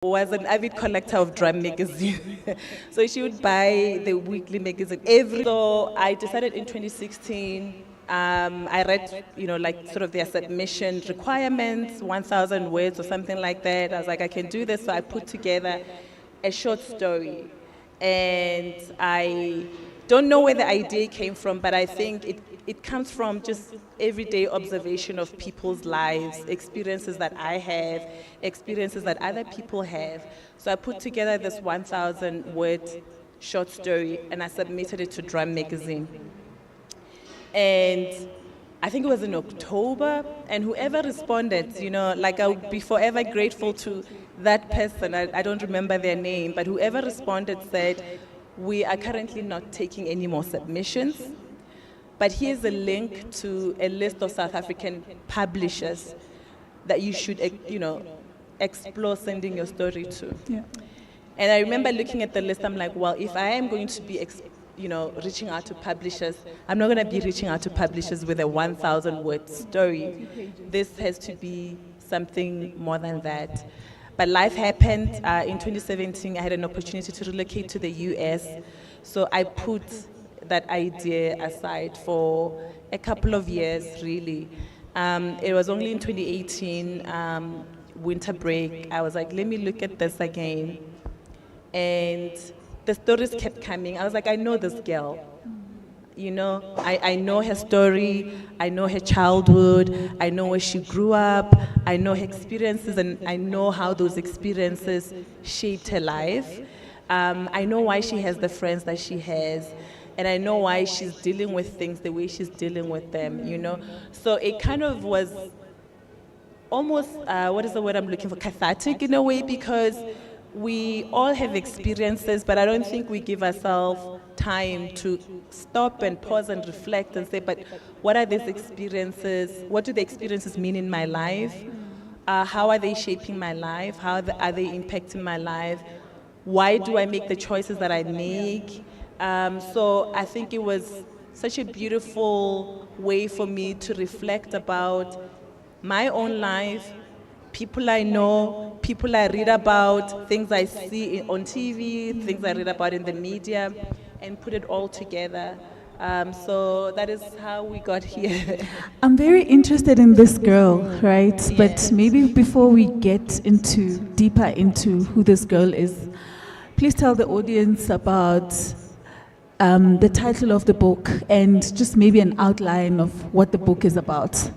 was an avid collector of drum magazine. So she would buy the weekly magazine every. So I decided in 2016. I read, like sort of their submission requirements, 1,000 words or something like that. I was like, I can do this. So I put together a short story. And I don't know where the idea came from, but I think it comes from just everyday observation of people's lives, experiences that I have, experiences that other people have. So I put together this 1,000 word short story and I submitted it to Drum Magazine. And I think it was in October, and whoever responded, I would be forever grateful to that person. I don't remember their name, but whoever responded said, we are currently not taking any more submissions, but here's a link to a list of South African publishers that you should, explore sending your story to. Yeah. And I remember looking at the list, I'm like, well, if I am going to be reaching out to publishers, I'm not going to be reaching out to publishers with a 1,000 word story. This has to be something more than that. But life happened. In 2017, I had an opportunity to relocate to the US. So I put that idea aside for a couple of years, really. It was only in 2018, winter break, I was like, let me look at this again. And the stories kept coming. I was like, I know this girl. I know her story, I know her childhood, I know where she grew up, I know her experiences, and I know how those experiences shaped her life. I know why she has the friends that she has, and I know why she's dealing with things the way she's dealing with them, So it kind of was almost, what is the word I'm looking for, cathartic in a way, because we all have experiences, but I don't think we give ourselves time to stop and pause and reflect and say, but what are these experiences? What do the experiences mean in my life? How are they shaping my life? How are they impacting my life? Why do I make the choices that I make? So I think it was such a beautiful way for me to reflect about my own life, people I know, people I read about, things I see on TV, things I read about in the media, and put it all together. So that is how we got here. I'm very interested in this girl, right? Yeah. But maybe before we get deeper into who this girl is, please tell the audience about the title of the book and just maybe an outline of what the book is about.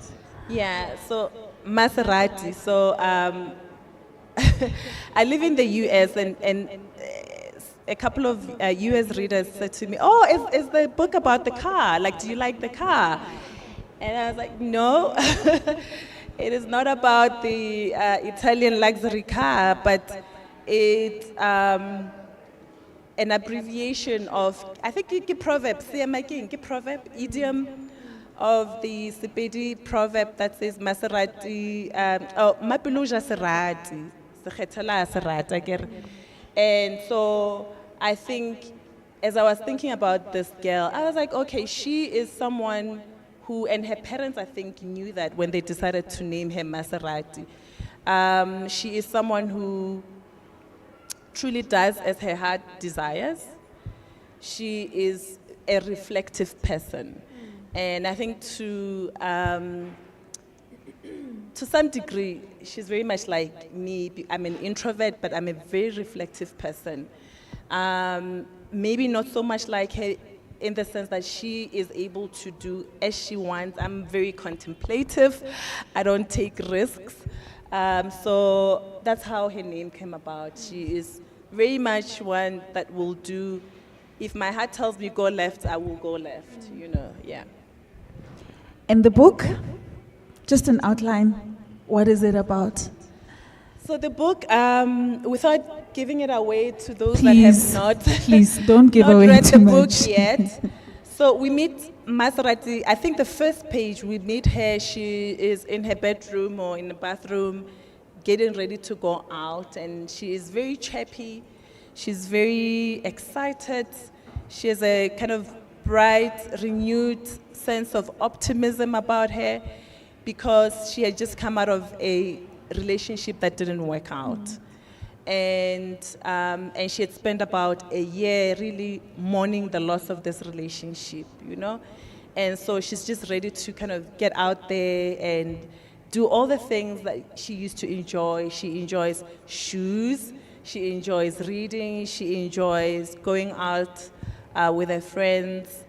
Yeah, so Maserati. So I live in the US, and a couple of US readers said to me, oh, is the book about the car? Like, do you like the car? And I was like, no, it is not about the Italian luxury car, but it's an abbreviation of, I think, proverb, idiom of the Sepedi proverb that says Maserati, Mapiluja Serati, Sekhetela Serati. And so I think, as I was thinking about this girl, I was like, okay, she is someone who, and her parents, I think, knew that when they decided to name her Maserati. She is someone who truly does as her heart desires. She is a reflective person. And I think to some degree, she's very much like me. I'm an introvert, but I'm a very reflective person. Maybe not so much like her in the sense that she is able to do as she wants. I'm very contemplative. I don't take risks. So that's how her name came about. She is very much one that will do, if my heart tells me go left, I will go left, yeah. And the book, just an outline, what is it about? So the book, without giving it away to those Please, that have not, please don't give not away read too the book much. yet. So we meet Maserati. I think the first page we meet her. She is in her bedroom or in the bathroom, getting ready to go out, and she is very chirpy. She's very excited. She has a kind of bright, renewed sense of optimism about her because she had just come out of a relationship that didn't work out. and she had spent about a year really mourning the loss of this relationship, you know, and so she's just ready to kind of get out there and do all the things that she used to enjoy. She enjoys shoes, she enjoys reading, she enjoys going out with her friends,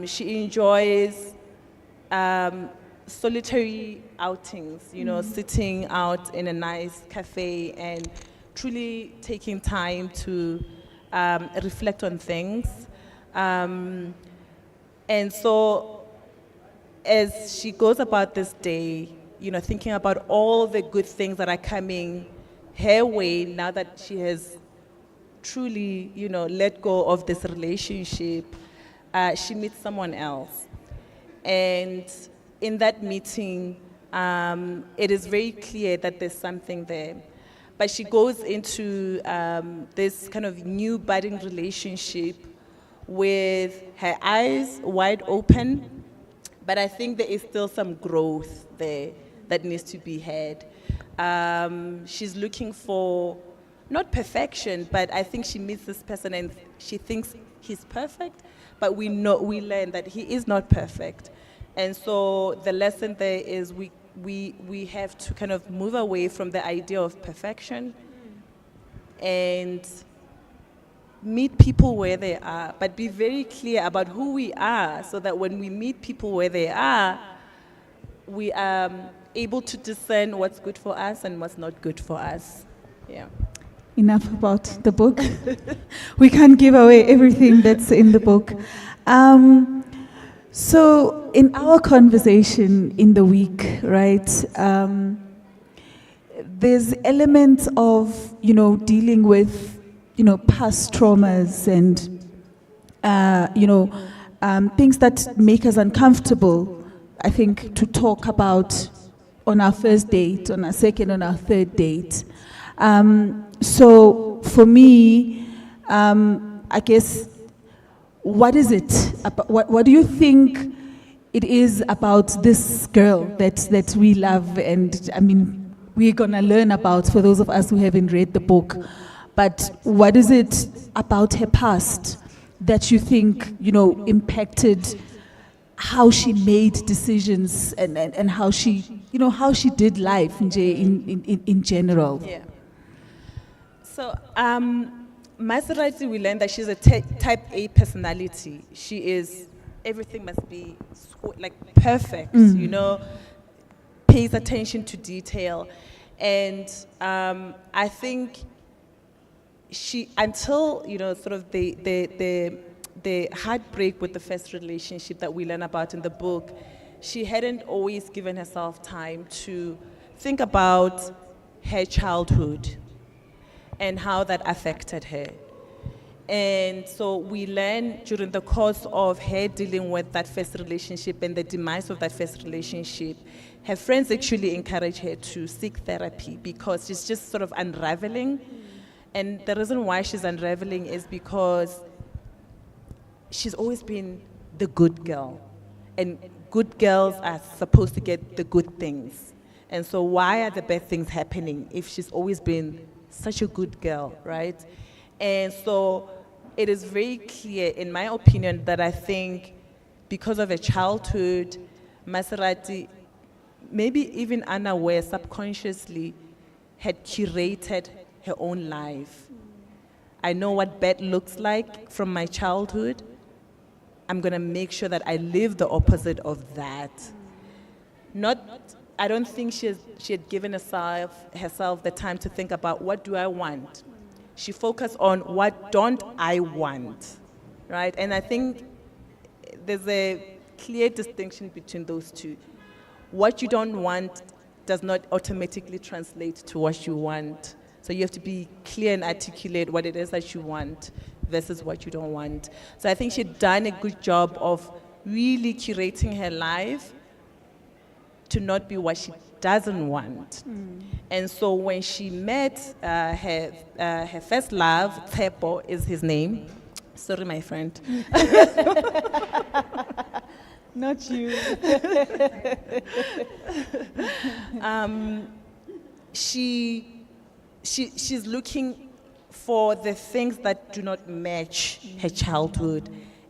she enjoys solitary outings, you know, sitting out in a nice cafe and truly taking time to reflect on things. And so as she goes about this day, you know, thinking about all the good things that are coming her way now that she has truly, you know, let go of this relationship, she meets someone else. And in that meeting, it is very clear that there's something there. But she goes into this kind of new budding relationship with her eyes wide open, but I think there is still some growth there that needs to be had. She's looking for, not perfection, but I think she meets this person and she thinks he's perfect, but we learn that he is not perfect. And so the lesson there is we have to kind of move away from the idea of perfection and meet people where they are, but be very clear about who we are so that when we meet people where they are, we are able to discern what's good for us and what's not good for us. Yeah. Enough about the book. We can't give away everything that's in the book. So in our conversation in the week, right, there's elements of, you know, dealing with, you know, past traumas and, things that make us uncomfortable, I think, to talk about on our first date, on our second, on our third date. So for me, I guess, what is it? What do you think it is about this girl that we love? And I mean, we're gonna learn about, for those of us who haven't read the book. But what is it about her past that you think, you know, impacted how she made decisions and how she, you know, how she did life in general? Yeah. So, Maserati, we learned that she's a type A personality. She is, everything must be like perfect, you know, pays attention to detail. And I think she, until, you know, sort of the heartbreak with the first relationship that we learn about in the book, she hadn't always given herself time to think about her childhood and how that affected her. And so we learn during the course of her dealing with that first relationship and the demise of that first relationship, her friends actually encourage her to seek therapy because she's just sort of unraveling. And the reason why she's unraveling is because she's always been the good girl. And good girls are supposed to get the good things. And so why are the bad things happening if she's always been such a good girl, right? And so it is very clear, in my opinion, that I think because of her childhood, Maserati, maybe even unaware, subconsciously, had curated her own life. I know what bad looks like from my childhood. I'm gonna make sure that I live the opposite of that. I don't think she had given herself the time to think about, what do I want? She focused on, what don't I want, right? And I think there's a clear distinction between those two. What you don't want does not automatically translate to what you want. So you have to be clear and articulate what it is that you want versus what you don't want. So I think she'd done a good job of really curating her life to not be what she doesn't want. And so when she met her first love, Tepo is his name. Sorry, my friend. Not you. She she's looking for the things that do not match her childhood,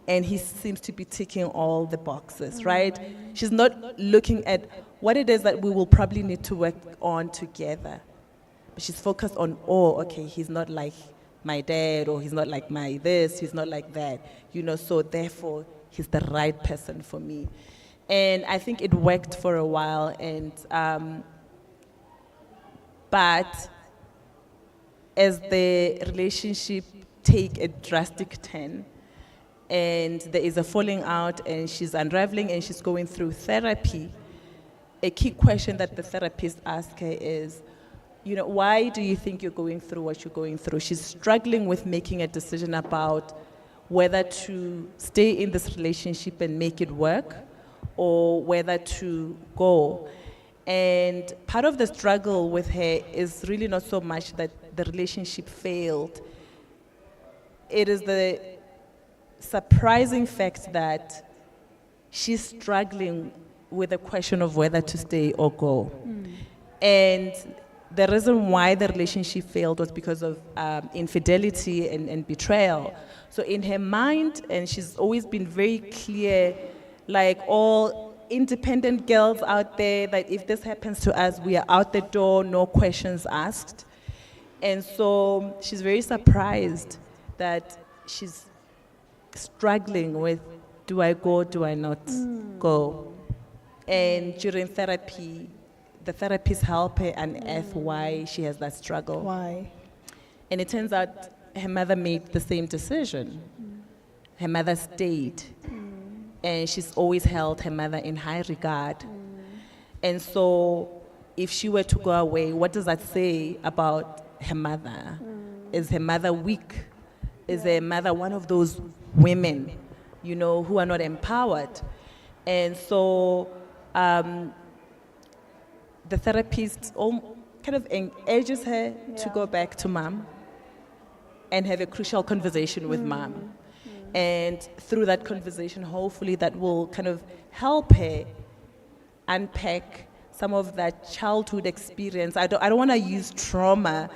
and he seems to be ticking all the boxes, right? She's not looking at what it is that we will probably need to work on together. But she's focused on, oh, okay, he's not like my dad, or he's not like my this, he's not like that, so therefore he's the right person for me. And I think it worked for a while, and but as the relationship take a drastic turn, and there is a falling out, and she's unraveling, and she's going through therapy, a key question that the therapist asks her is, why do you think you're going through what you're going through? She's struggling with making a decision about whether to stay in this relationship and make it work, or whether to go. And part of the struggle with her is really not so much that the relationship failed. It is the surprising fact that she's struggling with the question of whether to stay or go. And the reason why the relationship failed was because of infidelity and betrayal. So in her mind, and she's always been very clear, like all independent girls out there, that if this happens to us, we are out the door, no questions asked. And so she's very surprised that she's struggling with, do I go, do I not go? And during therapy, the therapist help her unearth why she has that struggle. Why? And it turns out her mother made the same decision. Her mother stayed. And she's always held her mother in high regard. And so if she were to go away, what does that say about her mother? Is her mother weak? Is her mother one of those women, who are not empowered? And so the therapist kind of urges her to go back to mom and have a crucial conversation with mom. And through that conversation, hopefully that will kind of help her unpack some of that childhood experience. I don't want to use trauma,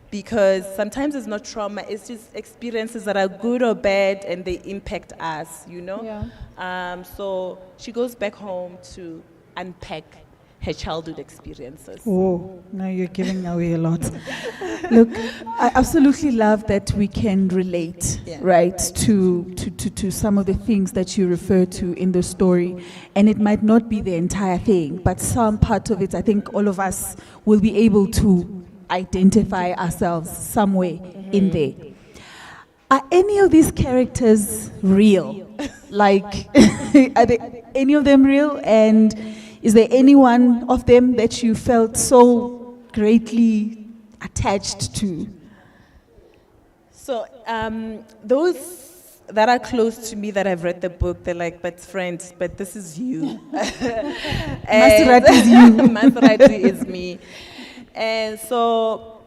because sometimes it's not trauma, it's just experiences that are good or bad, and they impact us, Yeah. So she goes back home to unpack her childhood experiences. Oh, now you're giving away a lot. Look, I absolutely love that we can relate, Yeah. right, to some of the things that you refer to in the story. And it might not be the entire thing, but some part of it, I think all of us will be able to identify ourselves some way in there. Are any of these characters real? Like, are any of them real? And is there any one of them that you felt so greatly attached to? So those that are close to me that have read the book, they're like, but friend, but this is you. Maserati is you. Maserati is me. And so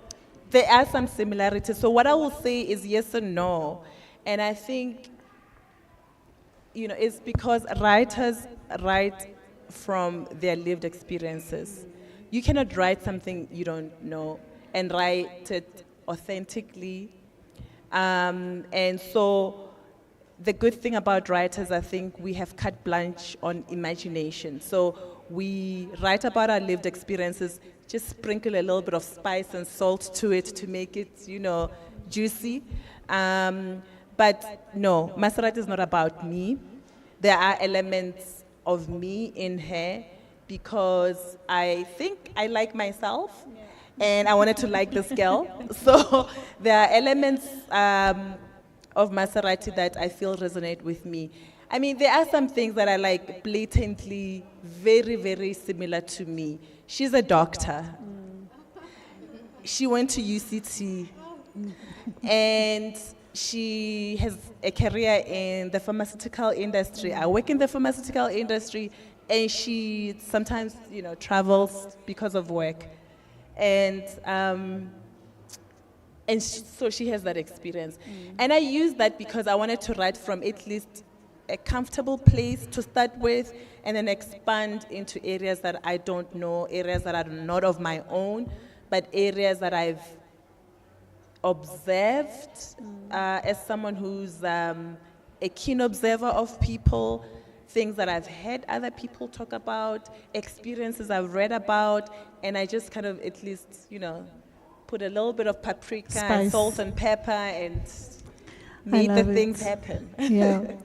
there are some similarities. So what I will say is yes and no. And I think, it's because writers write from their lived experiences. You cannot write something you don't know and write it authentically. And so the good thing about writers, I think we have carte blanche on imagination. So we write about our lived experiences, just sprinkle a little bit of spice and salt to it to make it, juicy. But no, Maserati is not about me. There are elements of me in her because I think I like myself and I wanted to like this girl. So there are elements of Maserati that I feel resonate with me. I mean, there are some things that are like blatantly very, very similar to me. She's a doctor. She went to UCT and she has a career in the pharmaceutical industry. I work in the pharmaceutical industry, and she sometimes, travels because of work. And so she has that experience. And I use that because I wanted to write from at least a comfortable place to start with, and then expand into areas that I don't know, areas that are not of my own, but areas that I've observed as someone who's a keen observer of people, things that I've heard other people talk about, experiences I've read about, and I just kind of at least, put a little bit of paprika and Spice. salt and pepper and made the love things it. happen. Yeah.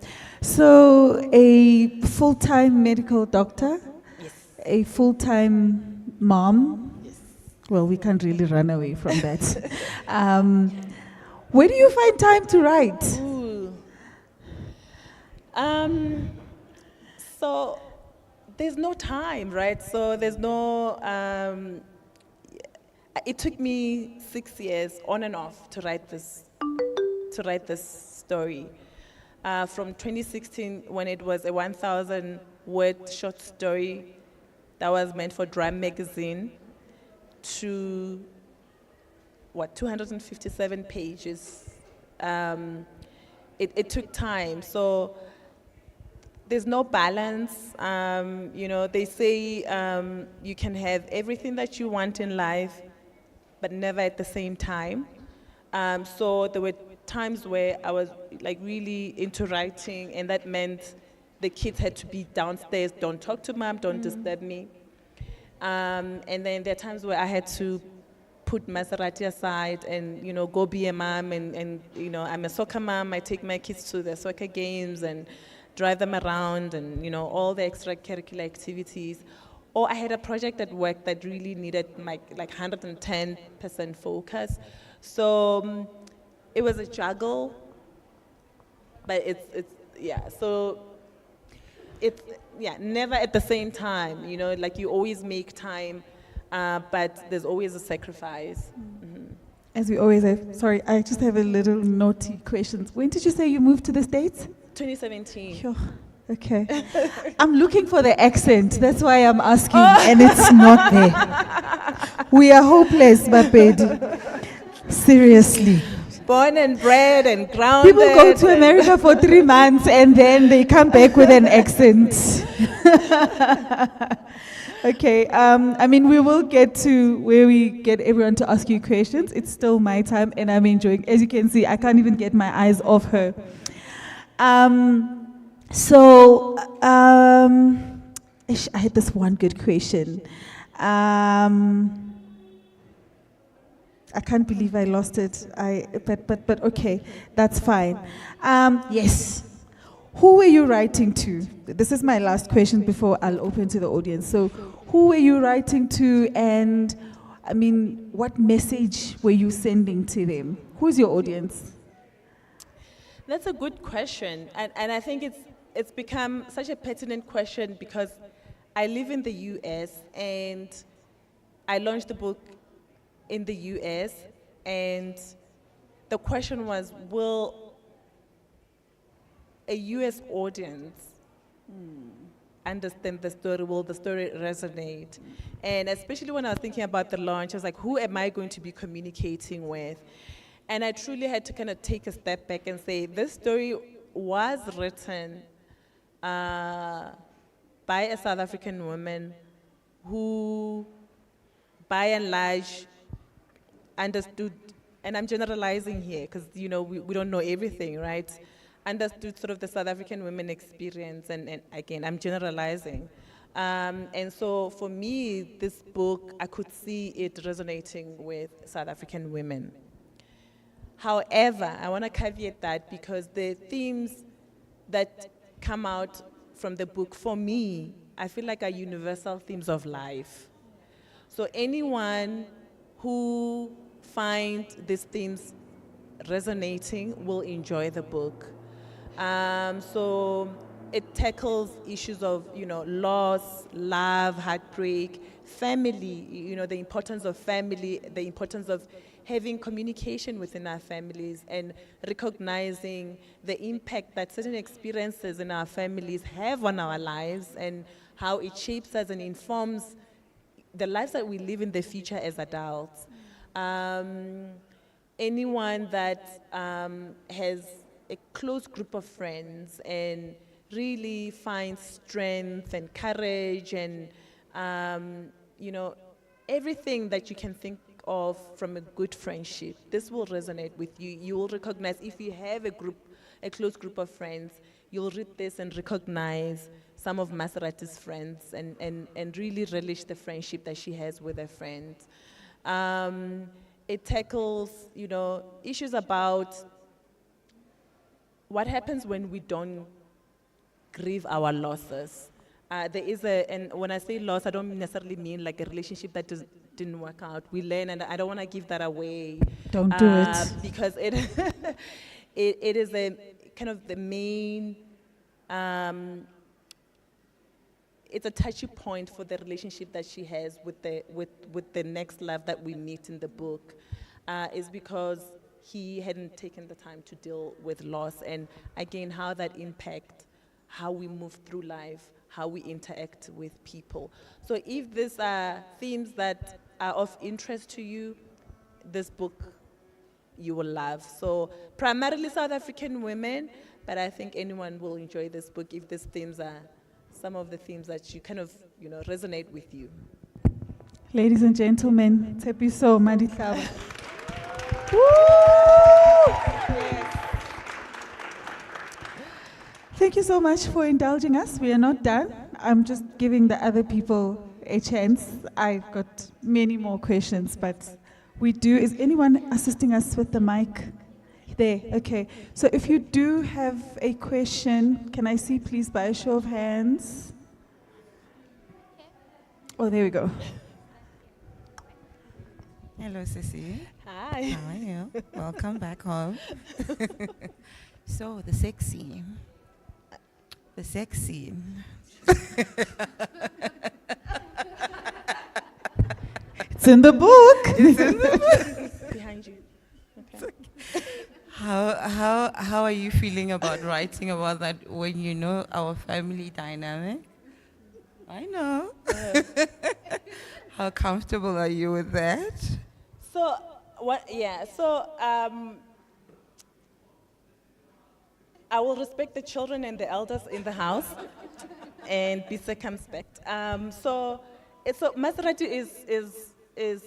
So, a full-time medical doctor, Yes. a full-time mom. Yes. Well, we can't really run away from that. Where do you find time to write? Ooh. So there's no time, right? So there's no. It took me 6 years on and off to write this story. From 2016, when it was a 1,000 word short story that was meant for Drum Magazine, to 257 pages. It took time. So there's no balance. They say you can have everything that you want in life, but never at the same time. So there were times where I was like really into writing, and that meant the kids had to be downstairs. Don't talk to mom. Don't disturb me. And then there are times where I had to put Maserati aside and, go be a mom. And I'm a soccer mom. I take my kids to the soccer games and drive them around and, all the extracurricular activities. Or I had a project at work that really needed my 110% focus. So it was a juggle, but never at the same time, you always make time, but there's always a sacrifice. As we always have. Sorry, I just have a little naughty question. When did you say you moved to the States? 2017. Sure. Okay. I'm looking for the accent. That's why I'm asking, and it's not there. We are hopeless, Bapedi. Seriously. Born and bred and grounded. People go to America for 3 months and then they come back with an accent. Okay, we will get to where we get everyone to ask you questions. It's still my time and I'm enjoying. As you can see, I can't even get my eyes off her. I had this one good question. I can't believe I lost it. But okay, that's fine. Yes. Who were you writing to? This is my last question before I'll open to the audience. So, who were you writing to, and what message were you sending to them? Who's your audience? That's a good question, and I think it's become such a pertinent question because I live in the US and I launched the book in the US, and the question was, will a US audience understand the story? Will the story resonate? And especially when I was thinking about the launch, I was like, who am I going to be communicating with? And I truly had to kind of take a step back and say, this story was written by a South African woman who, by and large, understood, and I'm generalizing here because we don't know everything, right? Understood sort of the South African women experience, and again, I'm generalizing. And so for me, this book, I could see it resonating with South African women. However, I want to caveat that because the themes that come out from the book, for me, I feel like are universal themes of life. So anyone who finds these themes resonating will enjoy the book. So it tackles issues of, loss, love, heartbreak, family, the importance of family, the importance of having communication within our families and recognizing the impact that certain experiences in our families have on our lives and how it shapes us and informs the lives that we live in the future as adults. Anyone that has a close group of friends and really finds strength and courage and, everything that you can think of from a good friendship, this will resonate with you. You will recognize, if you have a close group of friends, you'll read this and recognize some of Maserati's friends and really relish the friendship that she has with her friends. It tackles, issues about what happens when we don't grieve our losses. There is and when I say loss, I don't necessarily mean like a relationship that didn't work out. We learn, and I don't want to give that away. Don't do it. Because it, it is a kind of the main, it's a touchy point for the relationship that she has with the next love that we meet in the book, is because he hadn't taken the time to deal with loss, and again, how that impacts how we move through life, how we interact with people. So if these are themes that are of interest to you, this book you will love. So primarily South African women, but I think anyone will enjoy this book if these themes are some of the themes that you kind of, resonate with you. Ladies and gentlemen, Tshepiso Madihlaba. Thank you so much for indulging us. We are not done. I'm just giving the other people a chance. I've got many more questions, but we do. Is anyone assisting us with the mic? There, okay. So if you do have a question, can I see please by a show of hands? Oh, there we go. Hello, Sissy. Hi. How are you? Welcome back home. So, the sex scene. The sex scene. It's in the book. Behind you. Okay. How are you feeling about writing about that when you know our family dynamic? I know. How comfortable are you with that? So, I will respect the children and the elders in the house and be circumspect. So Maserati is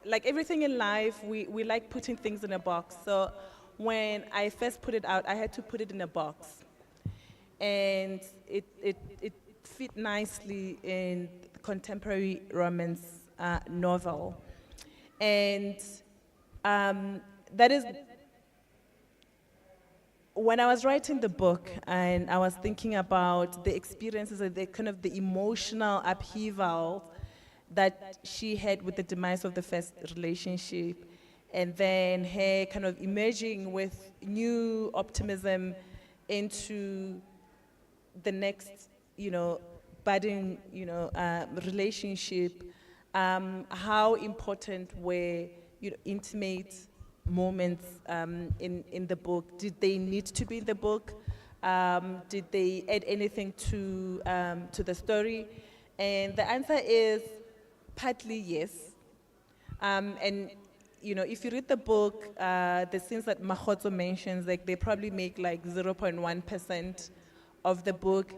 like everything in life, we like putting things in a box. So when I first put it out, I had to put it in a box. And it fit nicely in the contemporary romance novel. And that is, when I was writing the book and I was thinking about the experiences and the kind of the emotional upheaval that she had with the demise of the first relationship, and then her kind of emerging with new optimism into the next, budding, relationship, how important were, intimate moments in the book? Did they need to be in the book? Did they add anything to the story? And the answer is partly yes. And if you read the book, the scenes that Mahotso mentions, like they probably make like 0.1% of the book,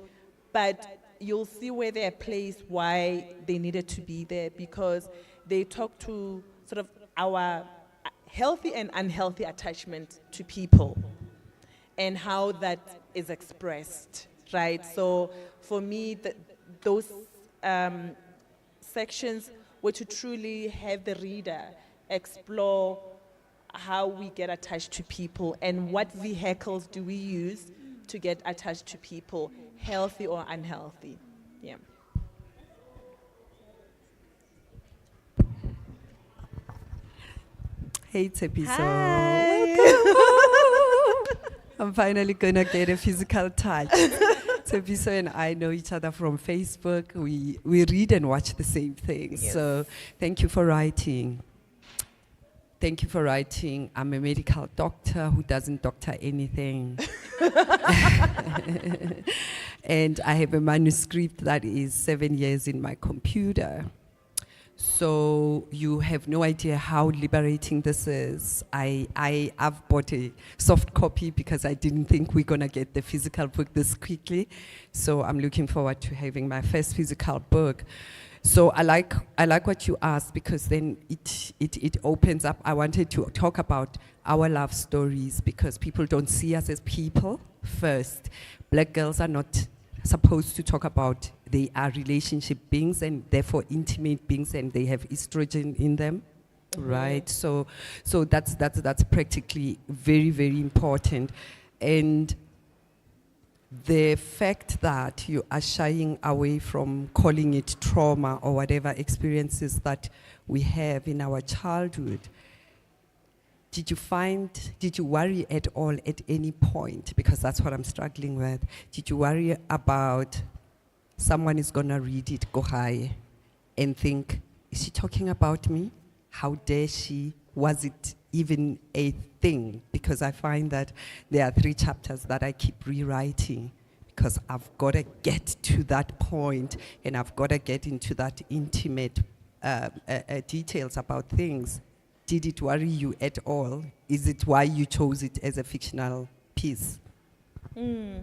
but you'll see where they are placed, why they needed to be there, because they talk to sort of our healthy and unhealthy attachment to people and how that is expressed, right? So for me, those sections were to truly have the reader explore how we get attached to people and what vehicles do we use to get attached to people, healthy or unhealthy. Yeah. Hey, Tshepiso. Hi. I'm finally gonna get a physical touch. Tshepiso and I know each other from Facebook. We read and watch the same things. Yes. So thank you for writing. Thank you for writing. I'm a medical doctor who doesn't doctor anything. And I have a manuscript that is 7 years in my computer. So you have no idea how liberating this is. I've bought a soft copy because I didn't think we're gonna get the physical book this quickly. So I'm looking forward to having my first physical book. So I like what you asked, because then it opens up. I wanted to talk about our love stories, because people don't see us as people first. Black girls are not supposed to talk about, they are relationship beings and therefore intimate beings, and they have estrogen in them. Right, so that's practically very, very important. And the fact that you are shying away from calling it trauma or whatever experiences that we have in our childhood, did you worry at all at any point? Because that's what I'm struggling with. Did you worry about someone is gonna read it, go high, and think, is she talking about me? How dare she? Was it even a thing? Because I find that there are 3 chapters that I keep rewriting, because I've got to get to that point, and I've got to get into that intimate details about things. Did it worry you at all? Is it why you chose it as a fictional piece? Yeah,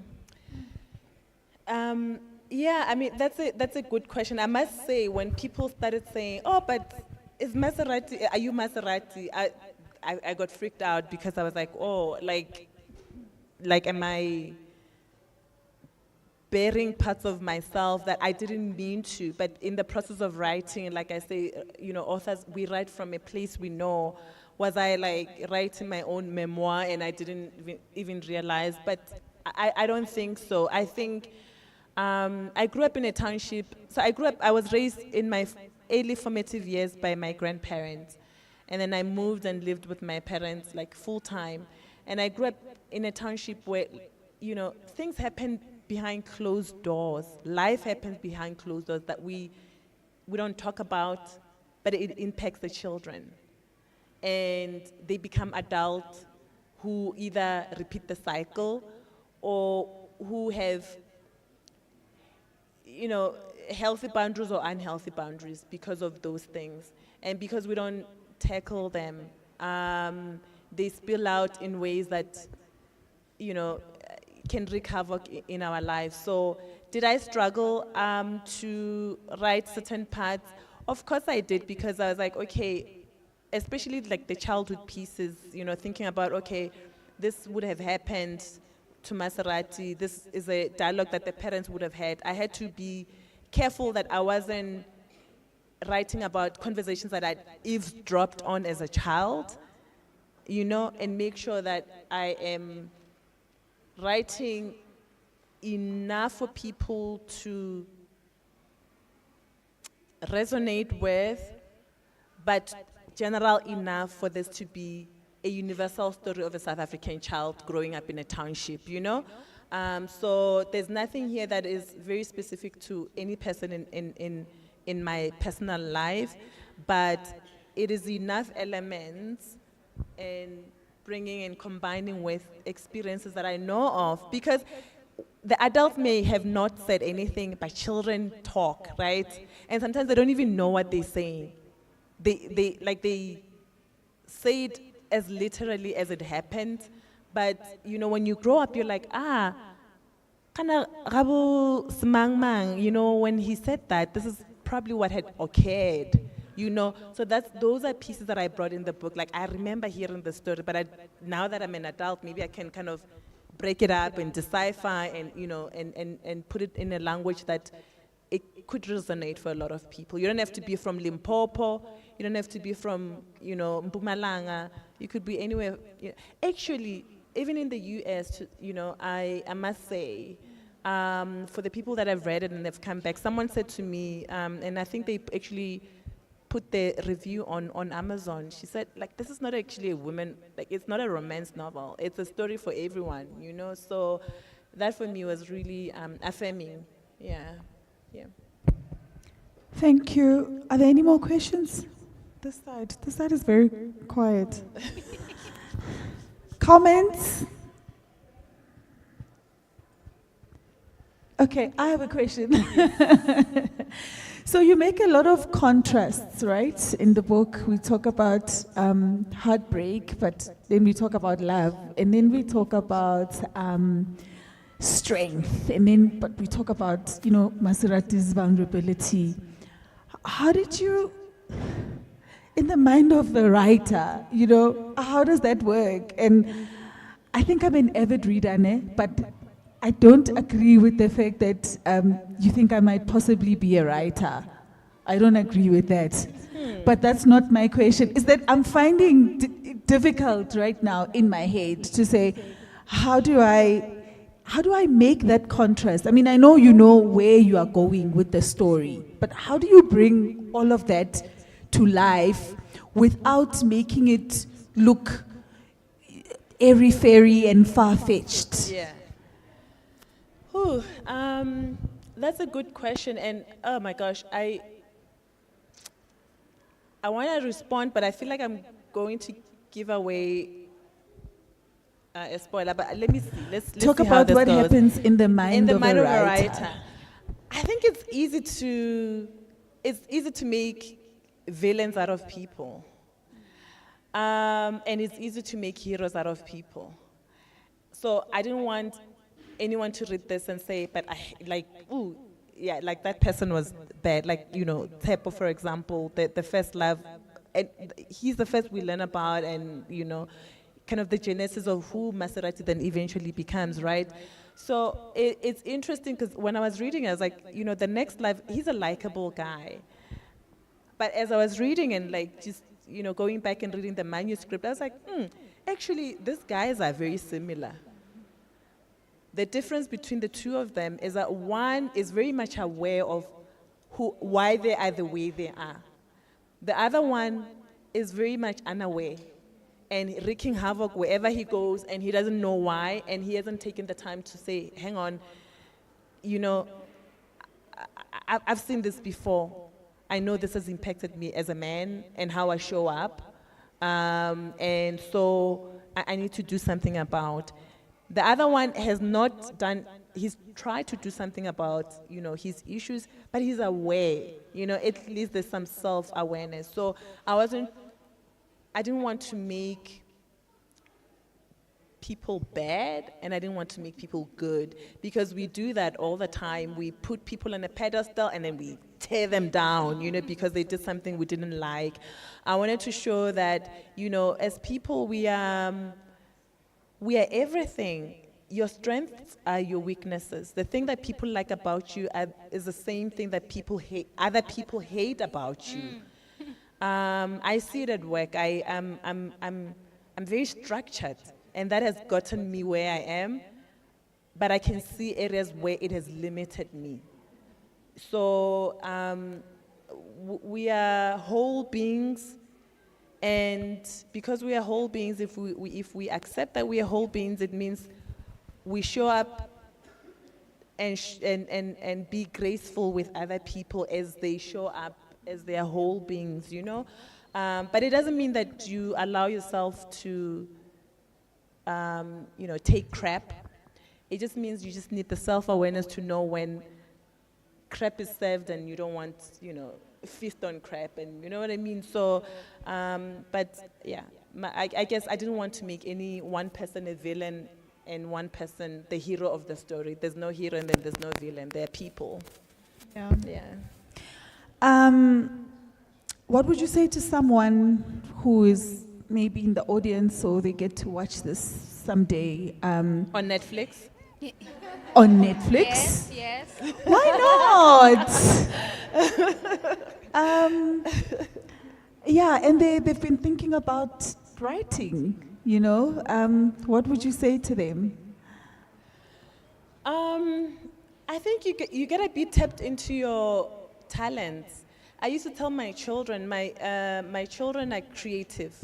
I mean, that's a good question. I must say, when people started saying, oh, but is Maserati, are you Maserati? I got freaked out, because I was like, oh, like am I bearing parts of myself that I didn't mean to? But in the process of writing, like I say, authors, we write from a place we know. Was I like writing my own memoir and I didn't even realize? But I don't think so. I think I grew up in a township. So I was raised in my early formative years by my grandparents. And then I moved and lived with my parents like full time. And I grew up in a township where, things happen behind closed doors. Life happens behind closed doors that we don't talk about, but it impacts the children. And they become adults who either repeat the cycle or who have, healthy boundaries or unhealthy boundaries because of those things. And because we don't tackle them, they spill out in ways that, can wreak havoc in our lives. So did I struggle to write certain parts? Of course I did, because I was like, okay, especially like the childhood pieces, thinking about, okay, this would have happened to Maserati. This is a dialogue that the parents would have had. I had to be careful that I wasn't writing about conversations that I eavesdropped on as a child, and make sure that I am writing enough for people to resonate with, but general enough for this to be a universal story of a South African child growing up in a township, So there's nothing here that is very specific to any person in my personal life, but it is enough elements and bringing and combining with experiences that I know of, because the adults may have not said anything, but children talk, right? And sometimes they don't even know what they're saying. They say it as literally as it happened, but when you grow up, you're like, kana rabu smang mang, when he said that, this is probably what had occurred. So those are pieces that I brought in the book. Like, I remember hearing the story, but now that I'm an adult, maybe I can kind of break it up and decipher and, and put it in a language that it could resonate for a lot of people. You don't have to be from Limpopo. You don't have to be from, Mpumalanga. You could be anywhere. Actually, even in the US, I must say, for the people that have read it and they've come back, someone said to me, and I think they actually put the review on Amazon. She said, like, this is not actually a woman, like, it's not a romance novel. It's a story for everyone, So that for me was really affirming. Yeah. Thank you. Are there any more questions? This side is very quiet. Comments? Okay, I have a question. So you make a lot of contrasts, right? In the book, we talk about heartbreak, but then we talk about love, and then we talk about strength, but we talk about, Maserati's vulnerability. how did you, in the mind of the writer, how does that work? And I think I'm an avid reader, but I don't agree with the fact that you think I might possibly be a writer. I don't agree with that. But that's not my question. Is that I'm finding difficult right now in my head to say, how do I make that contrast? I mean, I know you know where you are going with the story, but how do you bring all of that to life without making it look airy-fairy and far-fetched? Yeah. Ooh, that's a good question, and oh my gosh, I want to respond, but I feel like I'm going to give away a spoiler. But let me see. Let's Talk see how about this what goes. happens in the mind, In the of, mind a of a writer. writer, I think it's easy to make villains out of people, and it's easy to make heroes out of people. So I didn't want anyone to read this and say, but ooh, yeah, like that person was bad. Like, Teppo, for example, the first love, and he's the first we learn about, and, kind of the genesis of who Maserati then eventually becomes, right? So it's interesting because when I was reading, I was like, the next life, he's a likable guy. But as I was reading and just, going back and reading the manuscript, I was like, actually, these guys are very similar. The difference between the two of them is that one is very much aware of why they are the way they are. The other one is very much unaware and wreaking havoc wherever he goes, and he doesn't know why, and he hasn't taken the time to say, hang on, I've seen this before. I know this has impacted me as a man and how I show up. And so I need to do something about. The other one has not done, he's tried to do something about, his issues, but he's aware, at least there's some self-awareness. So I didn't want to make people bad, and I didn't want to make people good, because we do that all the time. We put people on a pedestal and then we tear them down, because they did something we didn't like. I wanted to show that, as people, we are everything. Your strengths are your weaknesses. The thing that people like about you is the same thing that other people hate about you. I see it at work. I'm very structured, and that has gotten me where I am, but I can see areas where it has limited me. So we are whole beings, and because we are whole beings, if we accept that we are whole beings, it means we show up and be graceful with other people as they show up as their whole beings, But it doesn't mean that you allow yourself to, take crap. It just means you just need the self-awareness to know when crap is served and you don't want, feast on crap, and you know what I mean? So, but yeah, I guess I didn't want to make any one person a villain and one person the hero of the story. There's no hero and then there's no villain. They're people. Yeah. Yeah. What would you say to someone who is maybe in the audience, or they get to watch this someday? On Netflix? On Netflix? Yes. Why not? Yeah, and they've been thinking about writing, What would you say to them? I think you gotta be tapped into your talents. I used to tell my children, my children are creative.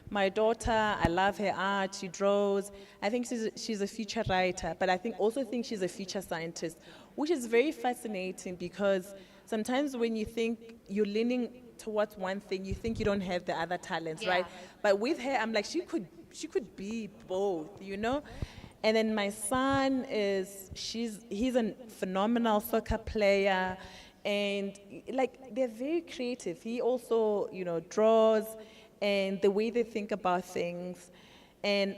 My daughter, I love her art, she draws. I think she's a future writer, but I also think she's a future scientist, which is very fascinating, because sometimes when you think you're leaning towards one thing, you think you don't have the other talents, right? But with her, I'm like, she could be both, And then my son he's a phenomenal soccer player, and they're very creative. He also, draws, and the way they think about things, and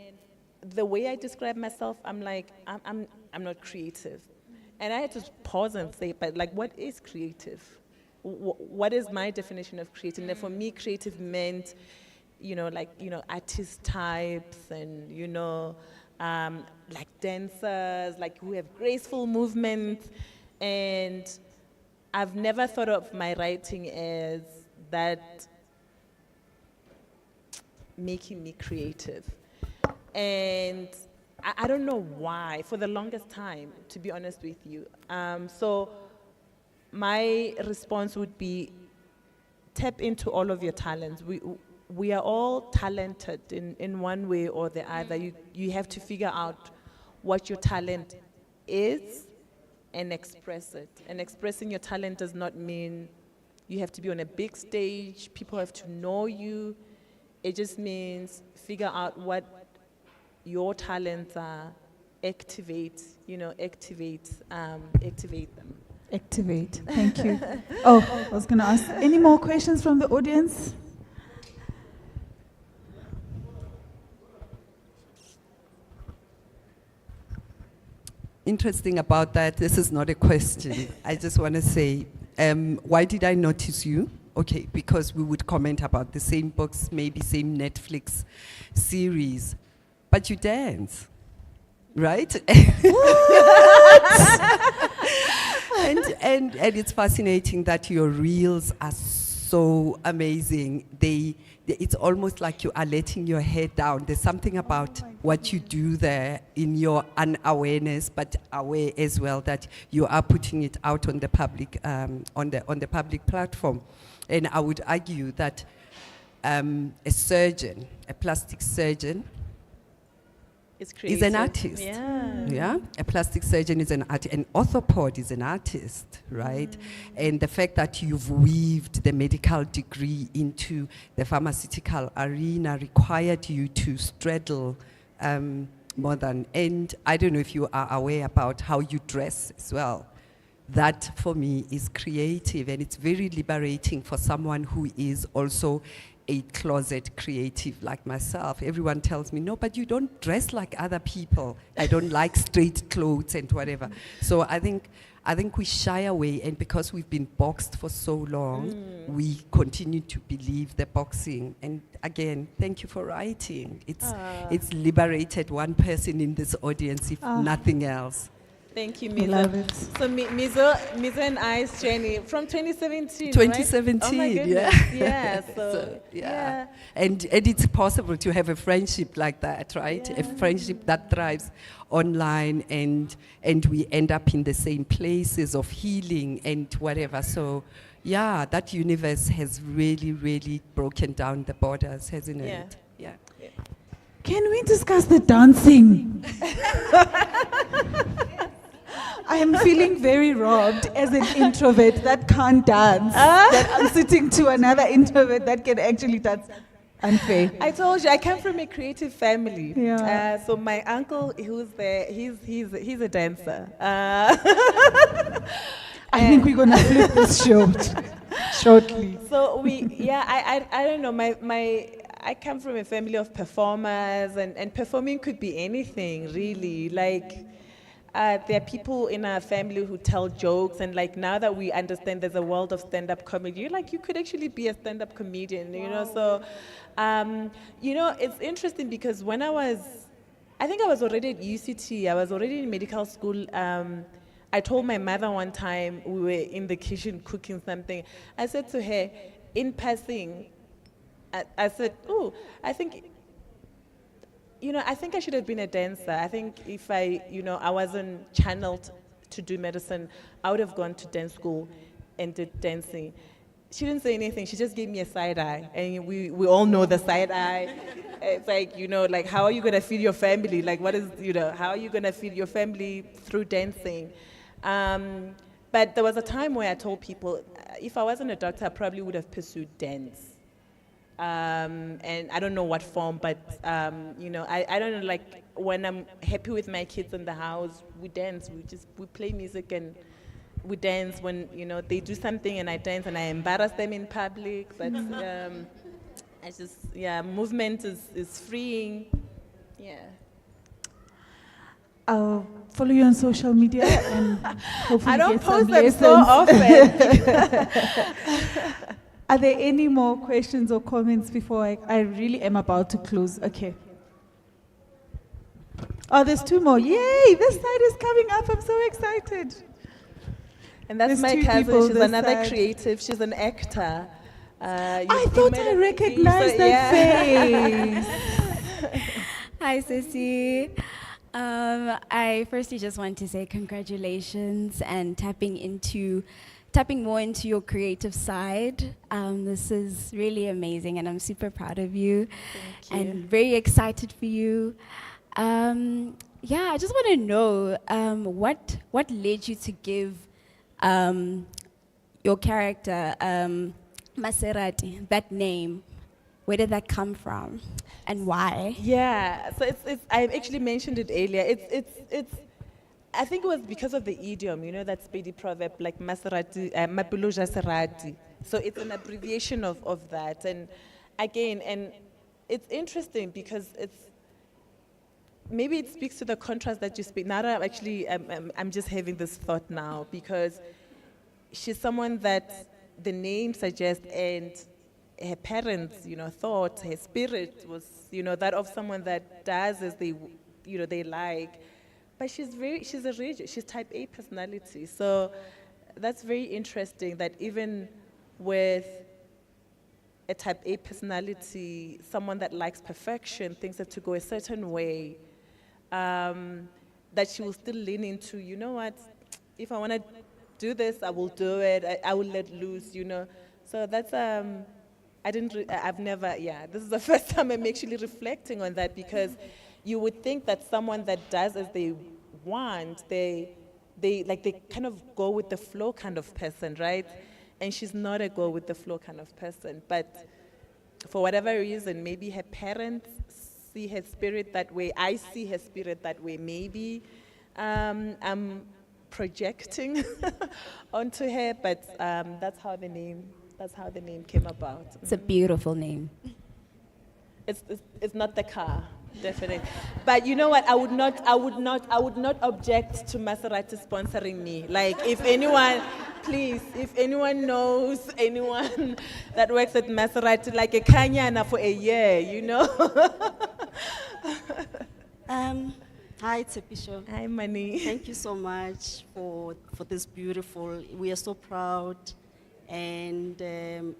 the way I describe myself, I'm like, I'm not creative. And I had to pause and say, but what is creative? what is my definition of creative? And for me, creative meant, artist types and, like dancers, like who have graceful movements. And I've never thought of my writing as that making me creative. And I don't know why, for the longest time, to be honest with you. So my response would be, tap into all of your talents. We are all talented in one way or the other. You have to figure out what your talent is and express it. And expressing your talent does not mean you have to be on a big stage, people have to know you. It just means figure out what your talents are, activate them. Activate. Thank you. Oh, I was going to ask, any more questions from the audience? Interesting about that, this is not a question. I just want to say, why did I notice you? Okay, because we would comment about the same books, maybe same Netflix series, but you dance, right? and it's fascinating that your reels are so amazing. It's almost like you are letting your head down. There's something about what you do there in your unawareness, but aware as well that you are putting it out on the public, on the public platform. And I would argue that a surgeon, a plastic surgeon, is an artist. Yeah. A plastic surgeon is an artist. An orthopod is an artist, right? And the fact that you've weaved the medical degree into the pharmaceutical arena required you to straddle more than. And I don't know if you are aware about how you dress as well. That for me is creative, and it's very liberating for someone who is also a closet creative like myself. Everyone tells me, no, but you don't dress like other people. I don't like straight clothes and whatever. So I think we shy away, and because we've been boxed for so long, we continue to believe the boxing. And again, thank you for writing. It's liberated one person in this audience, if nothing else. Thank you, I Mizo. love it. So Mizo and I's journey from 2017, 2017, right? Oh my yeah. goodness. Yeah, so, yeah. And it's possible to have a friendship like that, right? Yeah. A friendship that thrives online, and we end up in the same places of healing and whatever. So yeah, that universe has really, really broken down the borders, hasn't it? Yeah. Can we discuss the dancing? I am feeling very robbed as an introvert that can't dance. That I'm sitting to another introvert that can actually dance. Unfair. I told you, I come from a creative family. Yeah. So my uncle, who's there, he's a dancer. I think we're gonna flip this shortly. So I don't know, I come from a family of performers, and performing could be anything, really. Like, there are people in our family who tell jokes, and like now that we understand there's a world of stand-up comedy, you could actually be a stand-up comedian, you know. So, it's interesting because when I think I was already at UCT, I was already in medical school. I told my mother one time, we were in the kitchen cooking something. I said to her, in passing, I said, I think I should have been a dancer. I think if I wasn't channeled to do medicine, I would have gone to dance school and did dancing. She didn't say anything. She just gave me a side eye. And we all know the side eye. It's like, like, how are you going to feed your family? Like, how are you going to feed your family through dancing? But there was a time where I told people, if I wasn't a doctor, I probably would have pursued dance. And I don't know what form, but I don't know, like, when I'm happy with my kids in the house, we dance, we play music and we dance. When they do something and I dance and I embarrass them in public, but movement is freeing. I'll follow you on social media and hopefully I don't get some post them so lessons. often. Are there any more questions or comments before I really am about to close? Okay. Oh, there's two more. Yay, this side is coming up. I'm so excited. And that's There's my two cousin. people She's this another side. creative. She's an actor. I thought I recognized that face. Hi, Sissy. I firstly just want to say congratulations and tapping more into your creative side. This is really amazing, and I'm super proud of you. Thank you. And very excited for you. Yeah, I just want to know what led you to give your character Maserati that name. Where did that come from, and why? Yeah, so it's I actually mentioned it earlier. It's I think it was because of the idiom, you know, that Spedi proverb, like Maserati, Mapulo Maserati. So it's an abbreviation of that. And again, and it's interesting because maybe it speaks to the contrast that you speak. Now that I'm just having this thought now, because she's someone that the name suggests, and her parents, you know, thought her spirit was, you know, that of someone that does as they, you know, they like. But she's a rigid, she's type A personality. So that's very interesting that even with a type A personality, someone that likes perfection, thinks that to go a certain way, that she will still lean into, you know what, if I want to do this, I will do it, I will let loose, you know. So that's, I've never, this is the first time I'm actually reflecting on that, because you would think that someone that does as they want, they kind of go with the flow kind of person, right? And she's not a go with the flow kind of person. But for whatever reason, maybe her parents see her spirit that way. I see her spirit that way. Maybe I'm projecting onto her, but that's how the name came about. It's a beautiful name. It's not the car, definitely. But you know what? I would not object to Maserati sponsoring me. Like, if anyone, please, if anyone knows anyone that works at Maserati, like a Kanyana for a year, you know. Hi, Tsepisho. Hi, Mani. Thank you so much for this beautiful. We are so proud, and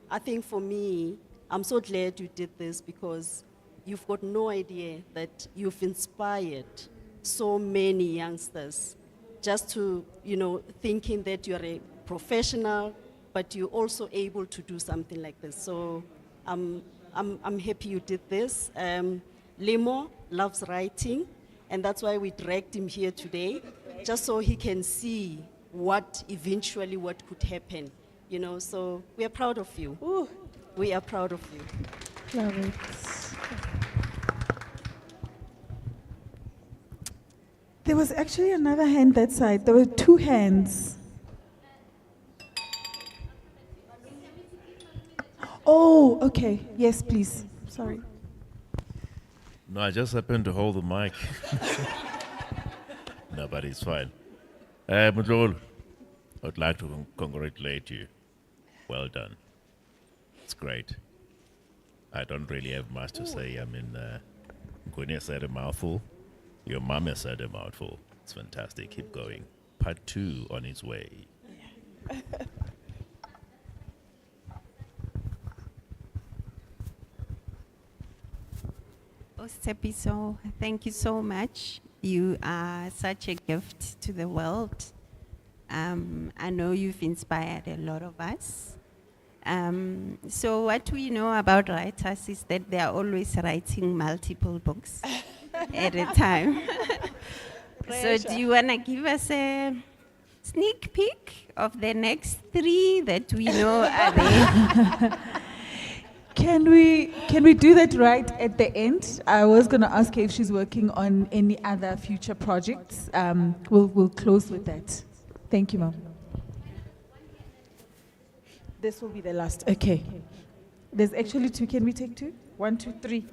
I think for me, I'm so glad you did this, because you've got no idea that you've inspired so many youngsters just to, you know, thinking that you're a professional, but you're also able to do something like this. So I'm happy you did this. Lemo loves writing, and that's why we dragged him here today, just so he can see what could happen, you know. So we are proud of you. Ooh. We are proud of you. Love it. There was actually another hand that side. There were two hands. Oh, okay. Yes, please. Sorry. No, I just happened to hold the mic. No, but it's fine. Mudlolo, I would like to congratulate you. Well done. It's great. I don't really have much to say. I mean, Gwenia said a mouthful. Your mom has said a mouthful. It's fantastic. Keep going. Part 2 on its way. Ostepiso, thank you so much. You are such a gift to the world. I know you've inspired a lot of us. So what we know about writers is that they are always writing multiple books at a time. So do you want to give us a sneak peek of the next 3 that we know are there? Can we do that right at the end? I was going to ask her if she's working on any other future projects. We'll close with that. Thank you, Mom. This will be the last. Okay. There's actually 2. Can we take 2? 1, 2, 3.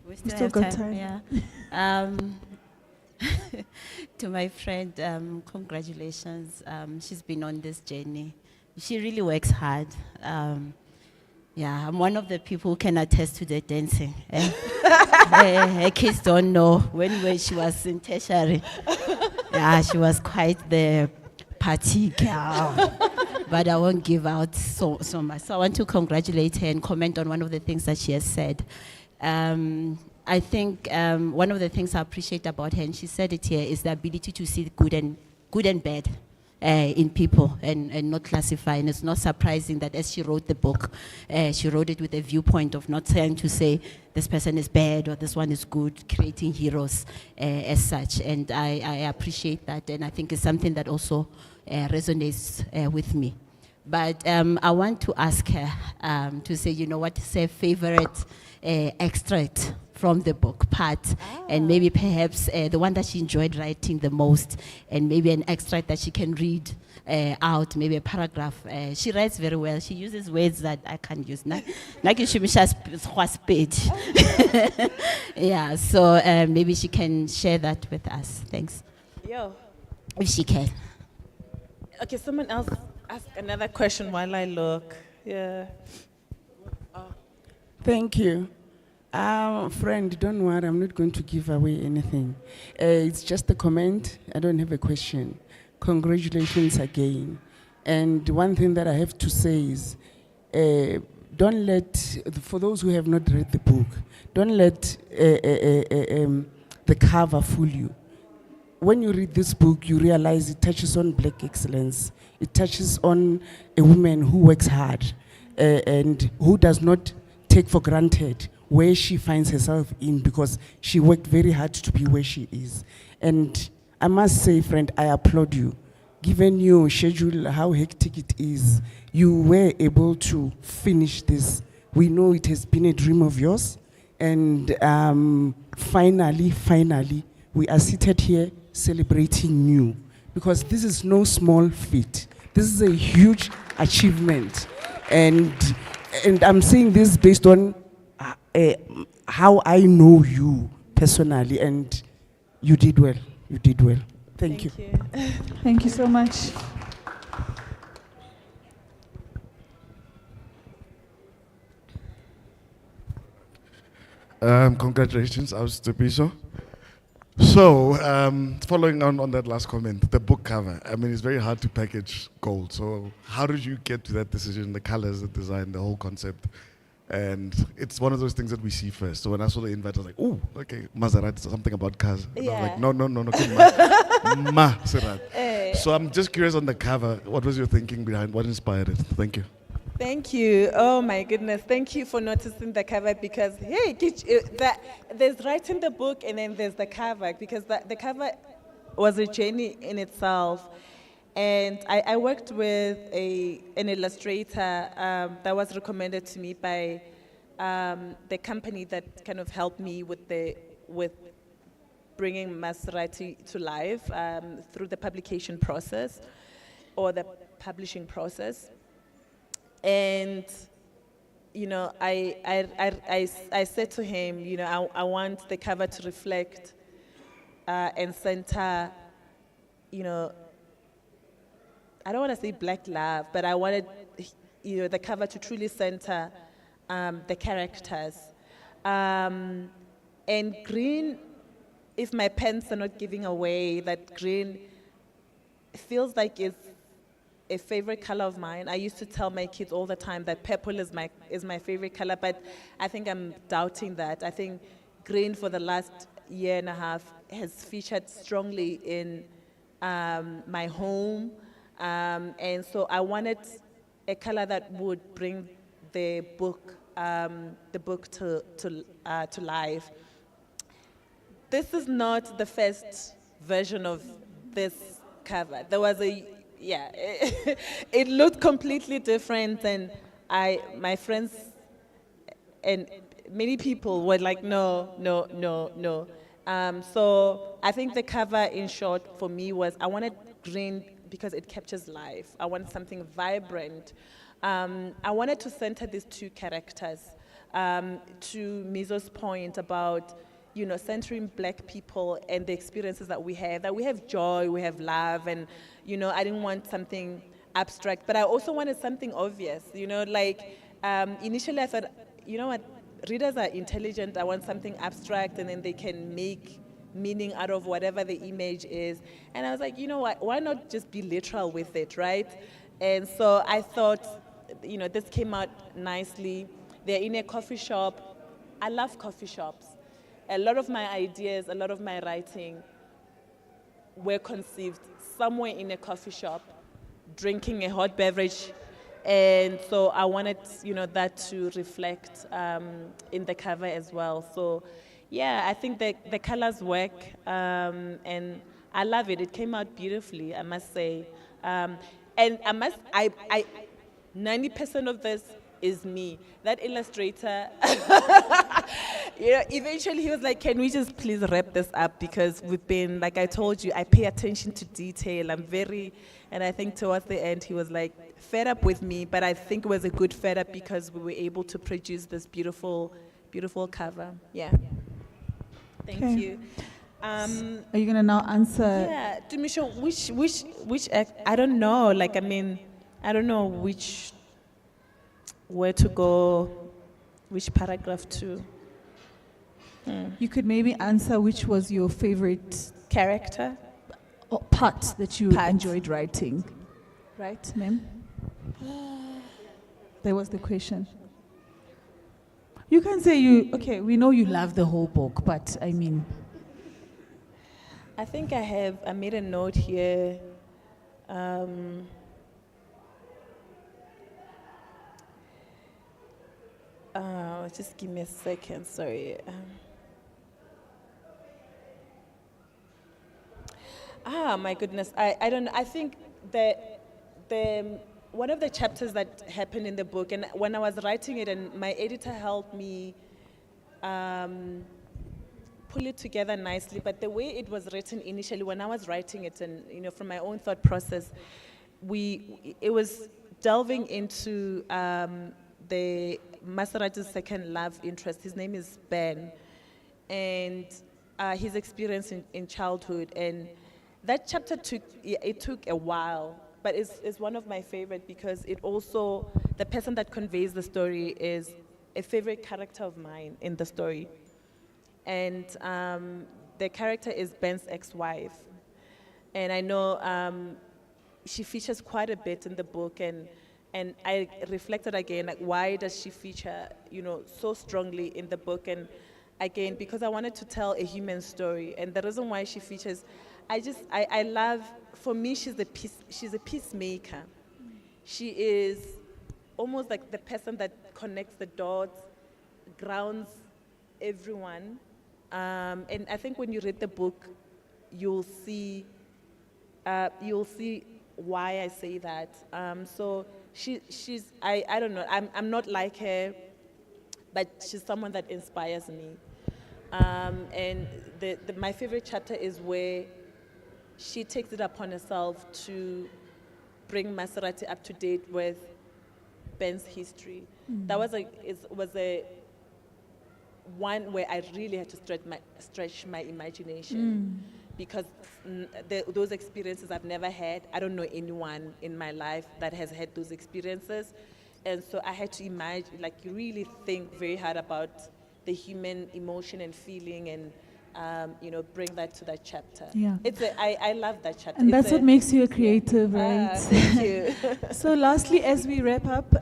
We still have got time. Yeah. To my friend, congratulations. She's been on this journey. She really works hard. Yeah, I'm one of the people who can attest to the dancing. Her kids don't know when she was in tertiary. Yeah, she was quite the party girl. But I won't give out so much. So I want to congratulate her and comment on one of the things that she has said. I think one of the things I appreciate about her, and she said it here, is the ability to see good and bad in people and not classify. And it's not surprising that as she wrote the book, she wrote it with a viewpoint of not trying to say this person is bad or this one is good, creating heroes as such. And I appreciate that, and I think it's something that also resonates with me. But I want to ask her to say, you know, what is her favorite extract from the book part, and maybe perhaps the one that she enjoyed writing the most, and maybe an extract that she can read out, maybe a paragraph. She writes very well. She uses words that I can't use. Yeah, so maybe she can share that with us. Thanks. Yo. If she can. Okay, someone else ask another question while I look. Yeah. Thank you. Friend, don't worry, I'm not going to give away anything. It's just a comment. I don't have a question. Congratulations again. And one thing that I have to say is, don't let, for those who have not read the book, don't let the cover fool you. When you read this book, you realize it touches on Black excellence. It touches on a woman who works hard and who does not take for granted where she finds herself in, because she worked very hard to be where she is. And I must say, friend, I applaud you. Given your schedule, how hectic it is, you were able to finish this. We know it has been a dream of yours. And finally, we are seated here celebrating you. Because this is no small feat. This is a huge achievement. And I'm saying this based on how I know you personally, and you did well. You did well. Thank you. Thank you so much. Congratulations, Austupiso. So, following on that last comment, the book cover, I mean, it's very hard to package gold. So how did you get to that decision, the colors, the design, the whole concept? And it's one of those things that we see first. So when I saw the invite, I was like, oh, okay, Maserati, something about cars. And I was like, no, Maserati. So I'm just curious on the cover, what was your thinking behind, what inspired it? Thank you. Thank you. Oh my goodness. Thank you for noticing the cover, because, hey, there's writing the book and then there's the cover, because the cover was a journey in itself. And I worked with an illustrator that was recommended to me by the company that kind of helped me with bringing Maserati to life through the publication process or the publishing process. And you know, I said to him, you know, I want the cover to reflect and center, you know, I don't want to say Black love, but I wanted, you know, the cover to truly center the characters. And green, if my pens are not giving away, that green feels like it's a favorite color of mine. I used to tell my kids all the time that purple is my favorite color, but I think I'm doubting that. I think green for the last year and a half has featured strongly in my home. And so I wanted a color that would bring the book to life. This is not the first version of this cover. There was it looked completely different, and my friends and many people were like, no. So I think the cover, in short, for me was, I wanted green because it captures life. I wanted something vibrant. I wanted to center these two characters. To Mizo's point about, centering black people and the experiences that we have joy, we have love, and, I didn't want something abstract, but I also wanted something obvious, initially I thought, you know what, readers are intelligent, I want something abstract, and then they can make meaning out of whatever the image is. And I was like, you know what, why not just be literal with it, right? And so I thought, this came out nicely. They're in a coffee shop. I love coffee shops. A lot of my ideas, a lot of my writing were conceived somewhere in a coffee shop, drinking a hot beverage. And so I wanted, that to reflect in the cover as well. So, yeah, I think the colors work, and I love it. It came out beautifully, I must say. And 90% of this is me. That illustrator, eventually he was like, can we just please wrap this up? Because we've been, like I told you, I pay attention to detail. And I think towards the end he was like fed up with me, but I think it was a good fed up because we were able to produce this beautiful, beautiful cover. Yeah. Thank you. Are you gonna now answer? Yeah, Tumisho, which act? I don't know. I don't know where to go, which paragraph to. You could maybe answer which was your favorite character or part that you enjoyed writing. Right, ma'am? That was the question. You can say we know you love the whole book, but I mean. I think I made a note here. Just give me a second, sorry. My goodness, I don't know. I think the one of the chapters that happened in the book, and when I was writing it, and my editor helped me pull it together nicely, but the way it was written initially, when I was writing it, and from my own thought process, it was delving into the Maserati's second love interest. His name is Ben, and his experience in childhood, and that chapter took a while, but it's one of my favorite because it also, the person that conveys the story is a favorite character of mine in the story. And the character is Ben's ex-wife. And I know she features quite a bit in the book, and I reflected again, like, why does she feature, so strongly in the book? And again, because I wanted to tell a human story, and the reason why she features, I love, for me, she's a peacemaker. She is almost like the person that connects the dots, grounds everyone. And I think when you read the book, you'll see why I say that. So I don't know, I'm not like her, but she's someone that inspires me. And my favorite chapter is where she takes it upon herself to bring Maserati up to date with Ben's history. That was a one where I really had to stretch my imagination, because those experiences I've never had. I don't know anyone in my life that has had those experiences, and so I had to imagine, like, really think very hard about the human emotion and feeling, and bring that to that chapter. Yeah. I love that chapter. And that's what makes you a creative, right? Thank you. So lastly, as we wrap up,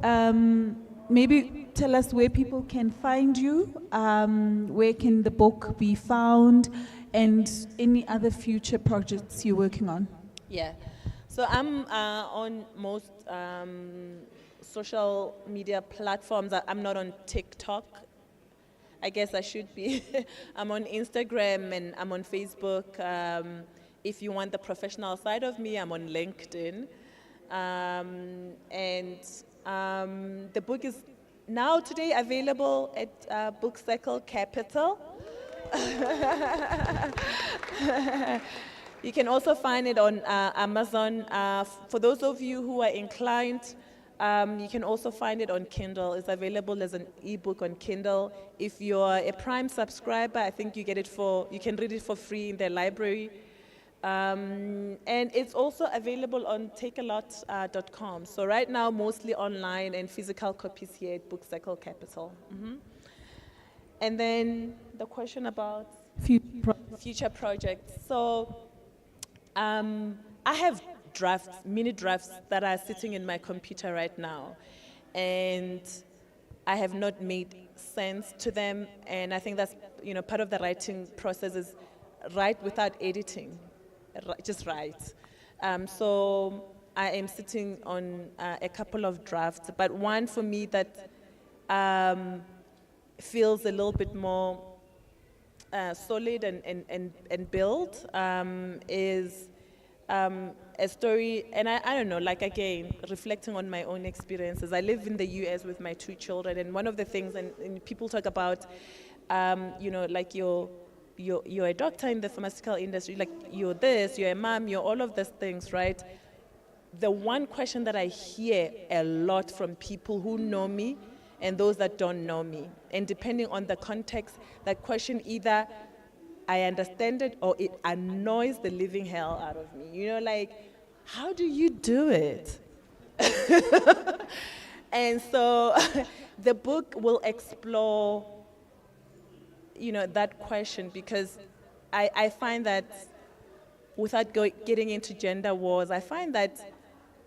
maybe tell us where people can find you, where can the book be found, and any other future projects you're working on. Yeah, so I'm on most social media platforms. I'm not on TikTok. I guess I should be. I'm on Instagram and I'm on Facebook. If you want the professional side of me, I'm on LinkedIn. The book is now today available at Book Circle Capital. You can also find it on Amazon. For those of you who are inclined You can also find it on Kindle. It's available as an ebook on Kindle. If you're a Prime subscriber, I think you can read it for free in their library. And it's also available on takealot.com. So right now, mostly online and physical copies here at Book Circle Capital. And then the question about future projects. So I have mini drafts that are sitting in my computer right now. And I have not made sense to them. And I think that's, part of the writing process is write without editing. Just write. So I am sitting on a couple of drafts, but one for me that feels a little bit more solid and built is a story, and I don't know, like again, reflecting on my own experiences. I live in the US with my 2 children, and one of the things, and people talk about, like you're a doctor in the pharmaceutical industry, like you're this, you're a mom, you're all of these things, right? The one question that I hear a lot from people who know me and those that don't know me, and depending on the context, that question either I understand it or it annoys the living hell out of me. Like, how do you do it? And so the book will explore that question, because I find that without getting into gender wars, I find that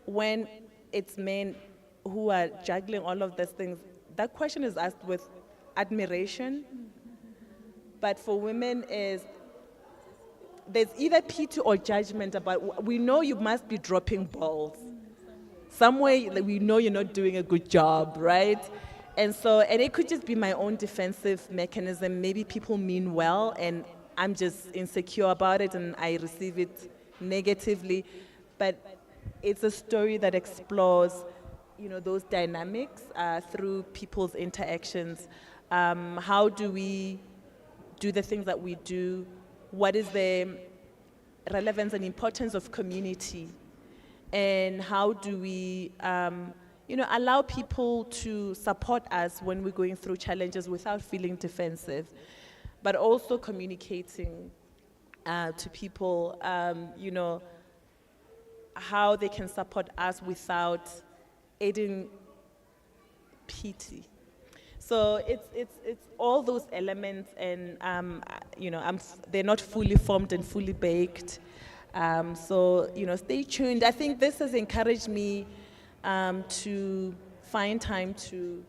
when it's men who are juggling all of these things, that question is asked with admiration. But for women, there's either pity or judgment about, we know you must be dropping balls. Somewhere we know you're not doing a good job, right? And it could just be my own defensive mechanism. Maybe people mean well and I'm just insecure about it and I receive it negatively. But it's a story that explores, those dynamics through people's interactions. How do we do the things that we do? What is the relevance and importance of community? And how do we allow people to support us when we're going through challenges without feeling defensive, but also communicating to people, how they can support us without aiding pity. So it's all those elements, and they're not fully formed and fully baked. So stay tuned. I think this has encouraged me to find time to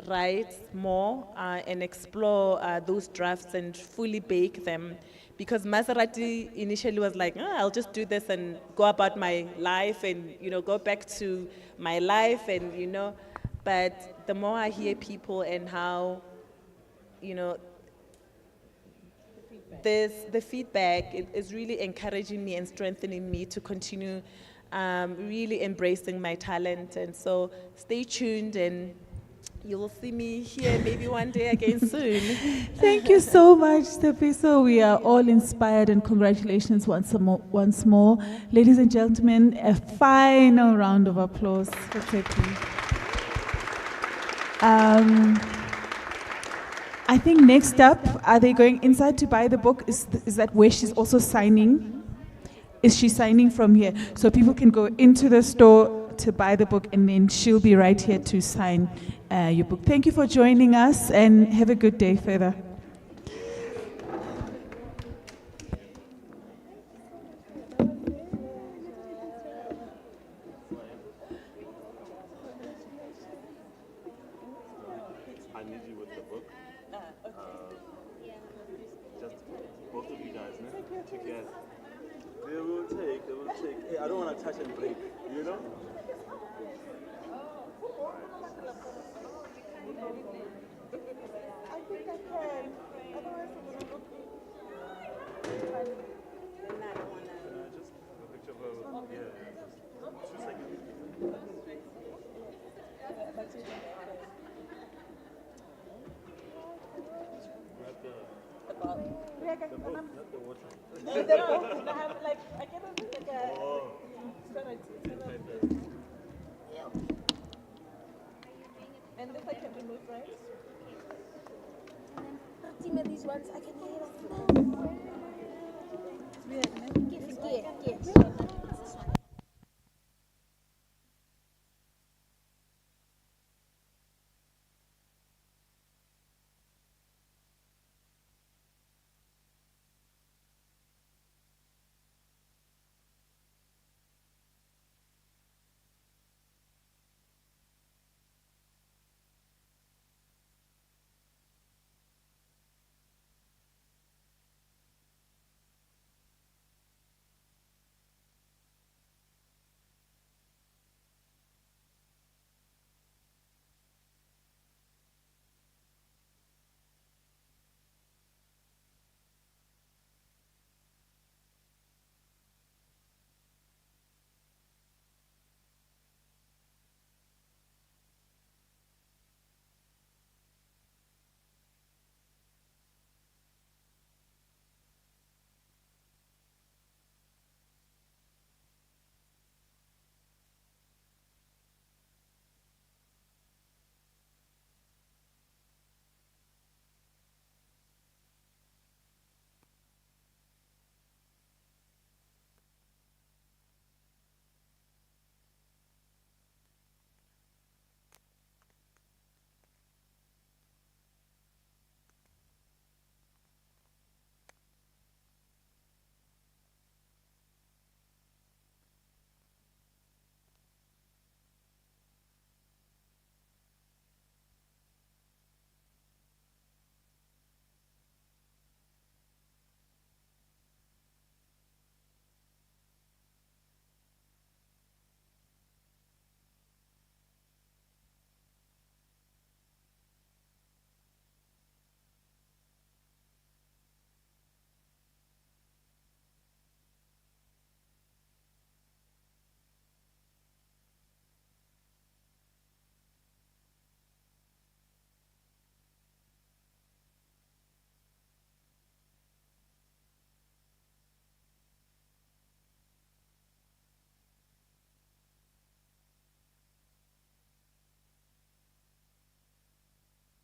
write more and explore those drafts and fully bake them. Because Maserati initially was like, I'll just do this and go about my life and go back to my life and but the more I hear people and how the feedback is really encouraging me and strengthening me to continue really embracing my talent. And so stay tuned and you will see me here maybe one day again soon. Thank you so much, Tepiso. We are all inspired and congratulations once more. Ladies and gentlemen, a final round of applause for Tepi. I think next up, are they going inside to buy the book? Is that where she's also signing? Is she signing from here? So people can go into the store to buy the book and then she'll be right here to sign your book. Thank you for joining us and have a good day further. I need you with the book. Just both of you guys, together. They will take. Hey, I don't want to touch and break, you know? I think I can. Otherwise, it's going to look. Just a picture of her. Yeah. 2 seconds. The book, not the water. The book, I have like a strategy. Yeah. And this I can remove, right? Fatima, these ones I can hear them. It's weird, man. Yes.